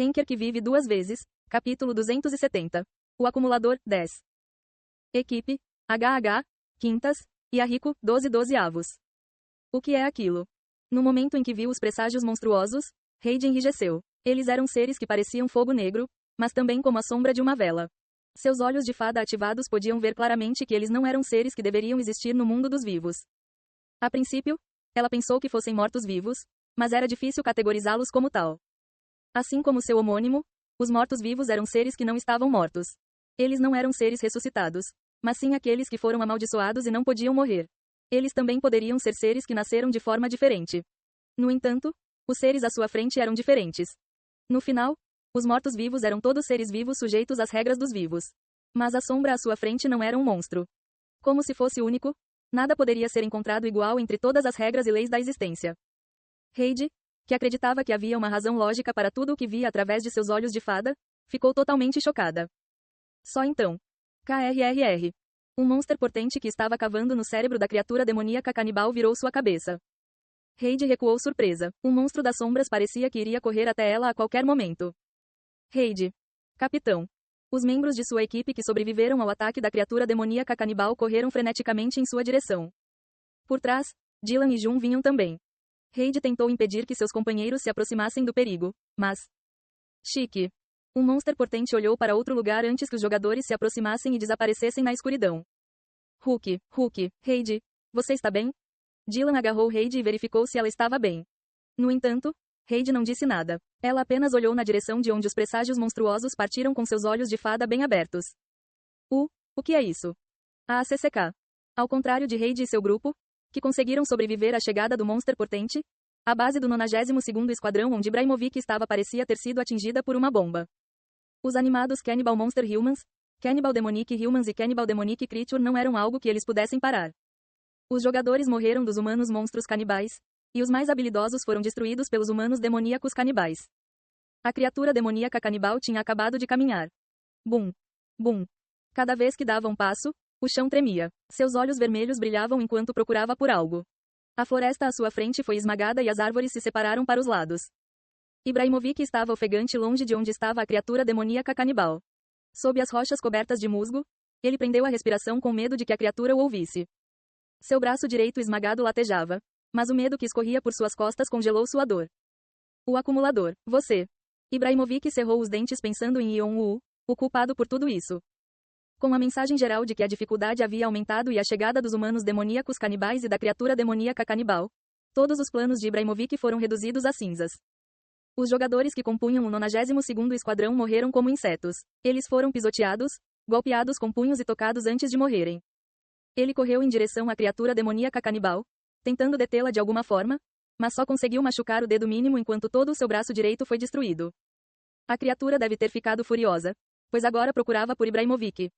Henker que vive duas vezes, capítulo 270. O acumulador, 10. Equipe, HH, quintas, e Arrico, 12 avos. O que é aquilo? No momento em que viu os presságios monstruosos, Reid enrijeceu. Eles eram seres que pareciam fogo negro, mas também como a sombra de uma vela. Seus olhos de fada ativados podiam ver claramente que eles não eram seres que deveriam existir no mundo dos vivos. A princípio, ela pensou que fossem mortos-vivos, mas era difícil categorizá-los como tal. Assim como seu homônimo, os mortos-vivos eram seres que não estavam mortos. Eles não eram seres ressuscitados, mas sim aqueles que foram amaldiçoados e não podiam morrer. Eles também poderiam ser seres que nasceram de forma diferente. No entanto, os seres à sua frente eram diferentes. No final, os mortos-vivos eram todos seres vivos sujeitos às regras dos vivos. Mas a sombra à sua frente não era um monstro. Como se fosse único, nada poderia ser encontrado igual entre todas as regras e leis da existência. Reid, que acreditava que havia uma razão lógica para tudo o que via através de seus olhos de fada, ficou totalmente chocada. Só então. KRRR. Um monstro potente que estava cavando no cérebro da criatura demoníaca canibal virou sua cabeça. Reid recuou surpresa. Um monstro das sombras parecia que iria correr até ela a qualquer momento. Reid. Capitão. Os membros de sua equipe que sobreviveram ao ataque da criatura demoníaca canibal correram freneticamente em sua direção. Por trás, Dylan e Jun vinham também. Reid tentou impedir que seus companheiros se aproximassem do perigo, mas... Chique. Um monstro potente olhou para outro lugar antes que os jogadores se aproximassem e desaparecessem na escuridão. Hulk, Reid, você está bem? Dylan agarrou Reid e verificou se ela estava bem. No entanto, Reid não disse nada. Ela apenas olhou na direção de onde os presságios monstruosos partiram com seus olhos de fada bem abertos. O que é isso? A ACCK. Ao contrário de Reid e seu grupo, que conseguiram sobreviver à chegada do monstro potente, a base do 92º Esquadrão onde Ibrahimovic estava parecia ter sido atingida por uma bomba. Os animados Cannibal Monster Humans, Cannibal Demonic Humans e Cannibal Demonic Creature não eram algo que eles pudessem parar. Os jogadores morreram dos humanos monstros canibais, e os mais habilidosos foram destruídos pelos humanos demoníacos canibais. A criatura demoníaca canibal tinha acabado de caminhar. Bum! Bum! Cada vez que dava um passo, o chão tremia. Seus olhos vermelhos brilhavam enquanto procurava por algo. A floresta à sua frente foi esmagada e as árvores se separaram para os lados. Ibrahimovic estava ofegante longe de onde estava a criatura demoníaca canibal. Sob as rochas cobertas de musgo, ele prendeu a respiração com medo de que a criatura o ouvisse. Seu braço direito esmagado latejava, mas o medo que escorria por suas costas congelou sua dor. O acumulador, você. Ibrahimovic cerrou os dentes pensando em Ion o culpado por tudo isso. Com a mensagem geral de que a dificuldade havia aumentado e a chegada dos humanos demoníacos canibais e da criatura demoníaca canibal, todos os planos de Ibrahimovic foram reduzidos a cinzas. Os jogadores que compunham o 92º Esquadrão morreram como insetos. Eles foram pisoteados, golpeados com punhos e tocados antes de morrerem. Ele correu em direção à criatura demoníaca canibal, tentando detê-la de alguma forma, mas só conseguiu machucar o dedo mínimo enquanto todo o seu braço direito foi destruído. A criatura deve ter ficado furiosa, pois agora procurava por Ibrahimovic.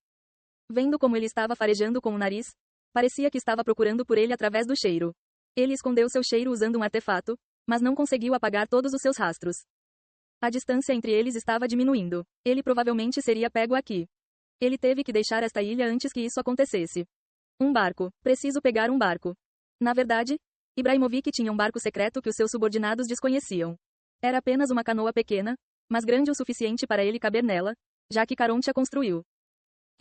Vendo como ele estava farejando com o nariz, parecia que estava procurando por ele através do cheiro. Ele escondeu seu cheiro usando um artefato, mas não conseguiu apagar todos os seus rastros. A distância entre eles estava diminuindo. Ele provavelmente seria pego aqui. Ele teve que deixar esta ilha antes que isso acontecesse. Um barco. Preciso pegar um barco. Na verdade, Ibrahimovic tinha um barco secreto que os seus subordinados desconheciam. Era apenas uma canoa pequena, mas grande o suficiente para ele caber nela, já que Caronte a construiu.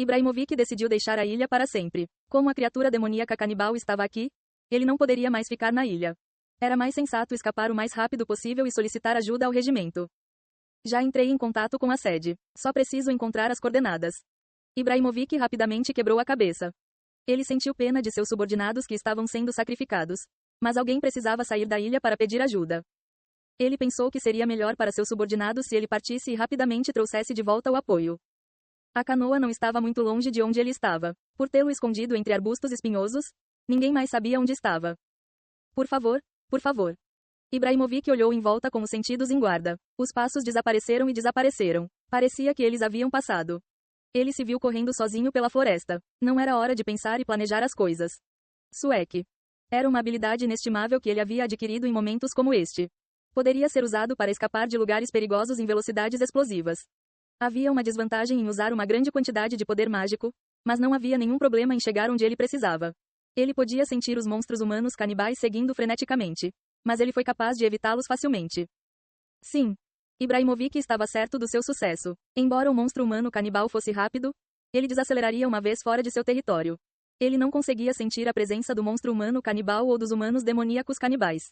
Ibrahimovic decidiu deixar a ilha para sempre. Como a criatura demoníaca canibal estava aqui, ele não poderia mais ficar na ilha. Era mais sensato escapar o mais rápido possível e solicitar ajuda ao regimento. Já entrei em contato com a sede. Só preciso encontrar as coordenadas. Ibrahimovic rapidamente quebrou a cabeça. Ele sentiu pena de seus subordinados que estavam sendo sacrificados. Mas alguém precisava sair da ilha para pedir ajuda. Ele pensou que seria melhor para seus subordinados se ele partisse e rapidamente trouxesse de volta o apoio. A canoa não estava muito longe de onde ele estava. Por tê-lo escondido entre arbustos espinhosos, ninguém mais sabia onde estava. Por favor, por favor. Ibrahimovic olhou em volta com os sentidos em guarda. Os passos desapareceram e desapareceram. Parecia que eles haviam passado. Ele se viu correndo sozinho pela floresta. Não era hora de pensar e planejar as coisas. Sueque. Era uma habilidade inestimável que ele havia adquirido em momentos como este. Poderia ser usado para escapar de lugares perigosos em velocidades explosivas. Havia uma desvantagem em usar uma grande quantidade de poder mágico, mas não havia nenhum problema em chegar onde ele precisava. Ele podia sentir os monstros humanos canibais seguindo freneticamente, mas ele foi capaz de evitá-los facilmente. Sim. Ibrahimovic estava certo do seu sucesso. Embora o monstro humano canibal fosse rápido, ele desaceleraria uma vez fora de seu território. Ele não conseguia sentir a presença do monstro humano canibal ou dos humanos demoníacos canibais.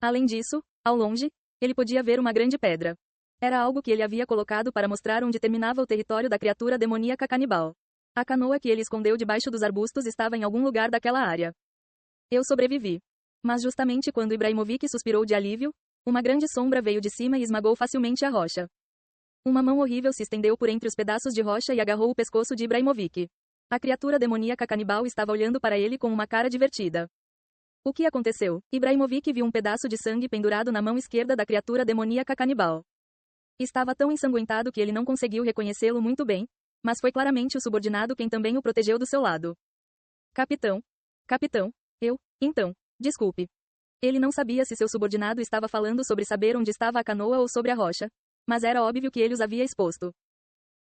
Além disso, ao longe, ele podia ver uma grande pedra. Era algo que ele havia colocado para mostrar onde terminava o território da criatura demoníaca canibal. A canoa que ele escondeu debaixo dos arbustos estava em algum lugar daquela área. Eu sobrevivi. Mas justamente quando Ibrahimovic suspirou de alívio, uma grande sombra veio de cima e esmagou facilmente a rocha. Uma mão horrível se estendeu por entre os pedaços de rocha e agarrou o pescoço de Ibrahimovic. A criatura demoníaca canibal estava olhando para ele com uma cara divertida. O que aconteceu? Ibrahimovic viu um pedaço de sangue pendurado na mão esquerda da criatura demoníaca canibal. Estava tão ensanguentado que ele não conseguiu reconhecê-lo muito bem, mas foi claramente o subordinado quem também o protegeu do seu lado. Capitão. Capitão. Então, desculpe. Ele não sabia se seu subordinado estava falando sobre saber onde estava a canoa ou sobre a rocha, mas era óbvio que ele os havia exposto.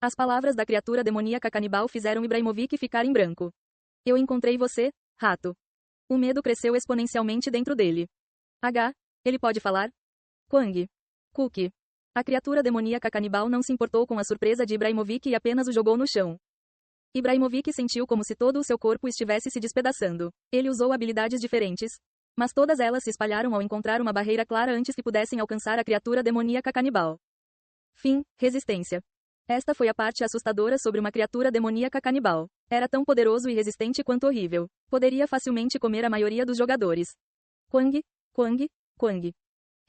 As palavras da criatura demoníaca canibal fizeram Ibrahimovic ficar em branco. Eu encontrei você, rato. O medo cresceu exponencialmente dentro dele. Ele pode falar? Quang. Cookie. A criatura demoníaca canibal não se importou com a surpresa de Ibrahimovic e apenas o jogou no chão. Ibrahimovic sentiu como se todo o seu corpo estivesse se despedaçando. Ele usou habilidades diferentes, mas todas elas se espalharam ao encontrar uma barreira clara antes que pudessem alcançar a criatura demoníaca canibal. Fim. Resistência. Esta foi a parte assustadora sobre uma criatura demoníaca canibal. Era tão poderoso e resistente quanto horrível. Poderia facilmente comer a maioria dos jogadores. Quang.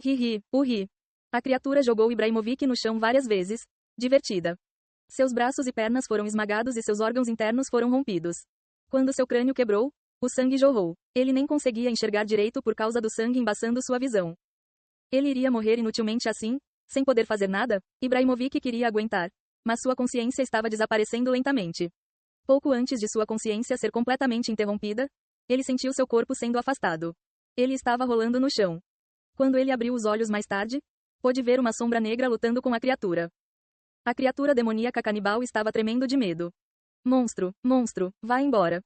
Ri. A criatura jogou Ibrahimovic no chão várias vezes, divertida. Seus braços e pernas foram esmagados e seus órgãos internos foram rompidos. Quando seu crânio quebrou, o sangue jorrou. Ele nem conseguia enxergar direito por causa do sangue embaçando sua visão. Ele iria morrer inutilmente assim, sem poder fazer nada? Ibrahimovic queria aguentar, mas sua consciência estava desaparecendo lentamente. Pouco antes de sua consciência ser completamente interrompida, ele sentiu seu corpo sendo afastado. Ele estava rolando no chão. Quando ele abriu os olhos mais tarde, pôde ver uma sombra negra lutando com a criatura. A criatura demoníaca canibal estava tremendo de medo. Monstro, vá embora,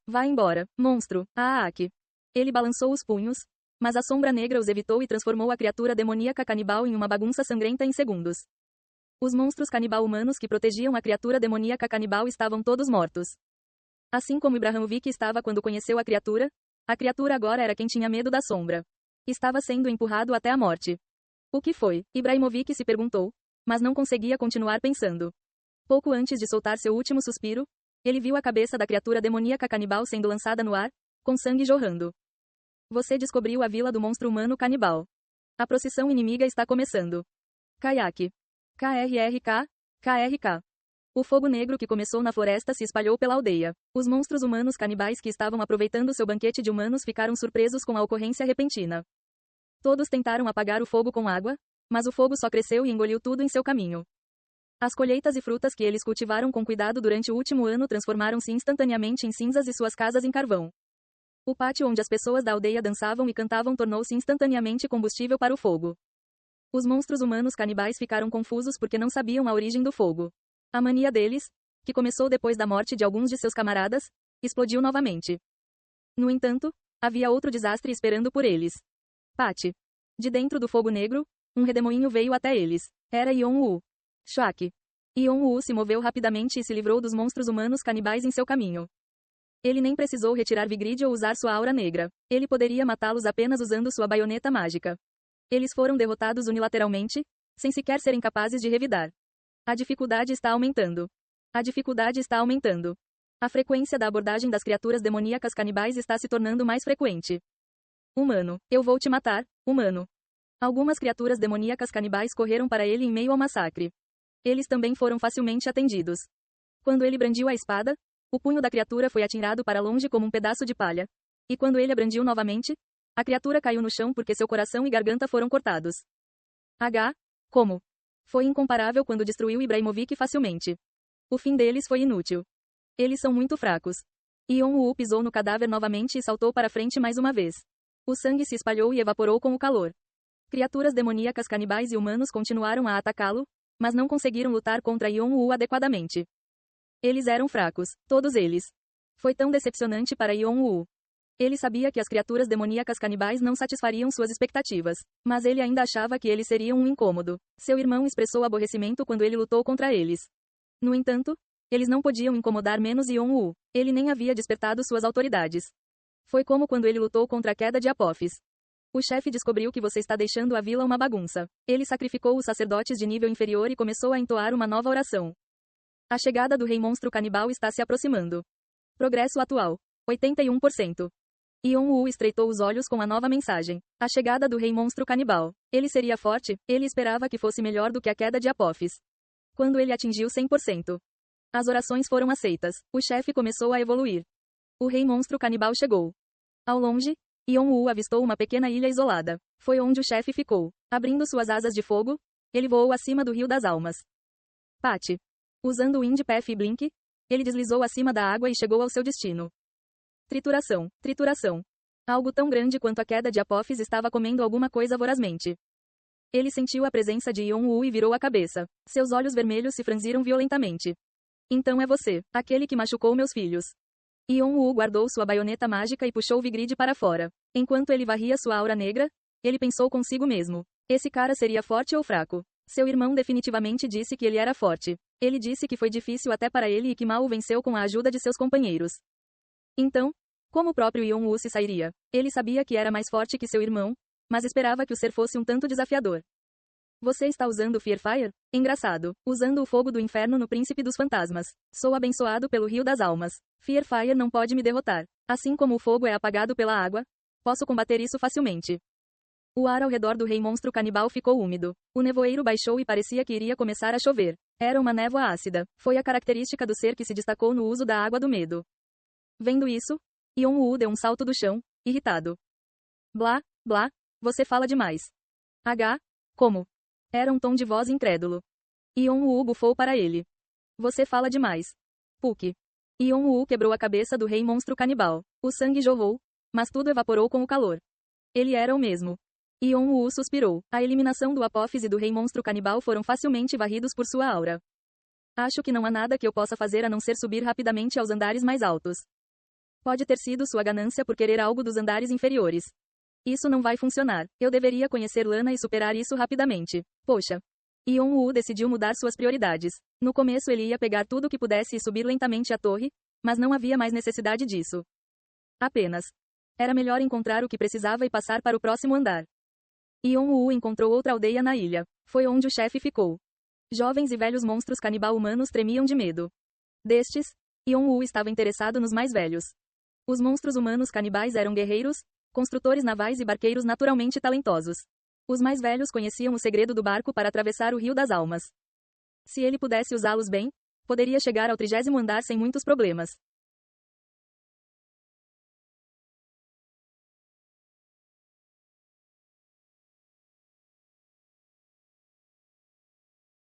monstro, Aak. Ele balançou os punhos, mas a sombra negra os evitou e transformou a criatura demoníaca canibal em uma bagunça sangrenta em segundos. Os monstros canibal humanos que protegiam a criatura demoníaca canibal estavam todos mortos. Assim como Ibrahimovic estava quando conheceu a criatura agora era quem tinha medo da sombra. Estava sendo empurrado até a morte. O que foi? Ibrahimovic se perguntou, mas não conseguia continuar pensando. Pouco antes de soltar seu último suspiro, ele viu a cabeça da criatura demoníaca canibal sendo lançada no ar, com sangue jorrando. Você descobriu a vila do monstro humano canibal. A procissão inimiga está começando. Kayak. KRK. O fogo negro que começou na floresta se espalhou pela aldeia. Os monstros humanos canibais que estavam aproveitando seu banquete de humanos ficaram surpresos com a ocorrência repentina. Todos tentaram apagar o fogo com água, mas o fogo só cresceu e engoliu tudo em seu caminho. As colheitas e frutas que eles cultivaram com cuidado durante o último ano transformaram-se instantaneamente em cinzas e suas casas em carvão. O pátio onde as pessoas da aldeia dançavam e cantavam tornou-se instantaneamente combustível para o fogo. Os monstros humanos canibais ficaram confusos porque não sabiam a origem do fogo. A mania deles, que começou depois da morte de alguns de seus camaradas, explodiu novamente. No entanto, havia outro desastre esperando por eles. Pati. De dentro do fogo negro, um redemoinho veio até eles. Era Yon-Wu. Shuak. Yon-Wu se moveu rapidamente e se livrou dos monstros humanos canibais em seu caminho. Ele nem precisou retirar Vigrid ou usar sua aura negra. Ele poderia matá-los apenas usando sua baioneta mágica. Eles foram derrotados unilateralmente, sem sequer serem capazes de revidar. A dificuldade está aumentando. A frequência da abordagem das criaturas demoníacas canibais está se tornando mais frequente. Humano, eu vou te matar, humano. Algumas criaturas demoníacas canibais correram para ele em meio ao massacre. Eles também foram facilmente atendidos. Quando ele brandiu a espada, o punho da criatura foi atirado para longe como um pedaço de palha. E quando ele a brandiu novamente, a criatura caiu no chão porque seu coração e garganta foram cortados. Como? Foi incomparável quando destruiu Ibrahimovic facilmente. O fim deles foi inútil. Eles são muito fracos. Yon-Wu pisou no cadáver novamente e saltou para frente mais uma vez. O sangue se espalhou e evaporou com o calor. Criaturas demoníacas canibais e humanos continuaram a atacá-lo, mas não conseguiram lutar contra Yon-Wu adequadamente. Eles eram fracos, todos eles. Foi tão decepcionante para Yon-Wu. Ele sabia que as criaturas demoníacas canibais não satisfariam suas expectativas, mas ele ainda achava que eles seriam um incômodo. Seu irmão expressou aborrecimento quando ele lutou contra eles. No entanto, eles não podiam incomodar menos Yon-woo. Ele nem havia despertado suas autoridades. Foi como quando ele lutou contra a queda de Apophis. O chefe descobriu que você está deixando a vila uma bagunça. Ele sacrificou os sacerdotes de nível inferior e começou a entoar uma nova oração. A chegada do rei monstro canibal está se aproximando. Progresso atual: 81%. Yon-woo estreitou os olhos com a nova mensagem. A chegada do rei monstro canibal. Ele seria forte, ele esperava que fosse melhor do que a queda de Apophis. Quando ele atingiu 100%. As orações foram aceitas. O chefe começou a evoluir. O rei monstro canibal chegou. Ao longe, Yon-woo avistou uma pequena ilha isolada. Foi onde o chefe ficou. Abrindo suas asas de fogo, ele voou acima do Rio das Almas. Pate. Usando o Wind Path e Blink, ele deslizou acima da água e chegou ao seu destino. Trituração. Trituração. Algo tão grande quanto a queda de Apophis estava comendo alguma coisa vorazmente. Ele sentiu a presença de Yon-woo e virou a cabeça. Seus olhos vermelhos se franziram violentamente. Então é você, aquele que machucou meus filhos. Yon-woo guardou sua baioneta mágica e puxou Vigrid para fora. Enquanto ele varria sua aura negra, ele pensou consigo mesmo. Esse cara seria forte ou fraco? Seu irmão definitivamente disse que ele era forte. Ele disse que foi difícil até para ele e que mal o venceu com a ajuda de seus companheiros. Então, como o próprio Yon-woo se sairia? Ele sabia que era mais forte que seu irmão, mas esperava que o ser fosse um tanto desafiador. Você está usando Fearfire? Engraçado. Usando o fogo do inferno no príncipe dos fantasmas. Sou abençoado pelo rio das almas. Fearfire não pode me derrotar. Assim como o fogo é apagado pela água, posso combater isso facilmente. O ar ao redor do rei monstro canibal ficou úmido. O nevoeiro baixou e parecia que iria começar a chover. Era uma névoa ácida. Foi a característica do ser que se destacou no uso da água do medo. Vendo isso, Yon-woo deu um salto do chão, irritado. Blá, blá, você fala demais. Como? Era um tom de voz incrédulo. Yon-woo bufou para ele. Você fala demais. Puck. Yon-woo quebrou a cabeça do rei monstro canibal. O sangue jorrou, mas tudo evaporou com o calor. Ele era o mesmo. Yon-woo suspirou. A eliminação do Apophis e do rei monstro canibal foram facilmente varridos por sua aura. Acho que não há nada que eu possa fazer a não ser subir rapidamente aos andares mais altos. Pode ter sido sua ganância por querer algo dos andares inferiores. Isso não vai funcionar. Eu deveria conhecer Lana e superar isso rapidamente. Poxa. Yon-woo decidiu mudar suas prioridades. No começo ele ia pegar tudo que pudesse e subir lentamente a torre, mas não havia mais necessidade disso. Apenas. Era melhor encontrar o que precisava e passar para o próximo andar. Yon-woo encontrou outra aldeia na ilha. Foi onde o chefe ficou. Jovens e velhos monstros canibal humanos tremiam de medo. Destes, Yon-woo estava interessado nos mais velhos. Os monstros humanos canibais eram guerreiros, construtores navais e barqueiros naturalmente talentosos. Os mais velhos conheciam o segredo do barco para atravessar o Rio das Almas. Se ele pudesse usá-los bem, poderia chegar ao 30º andar sem muitos problemas.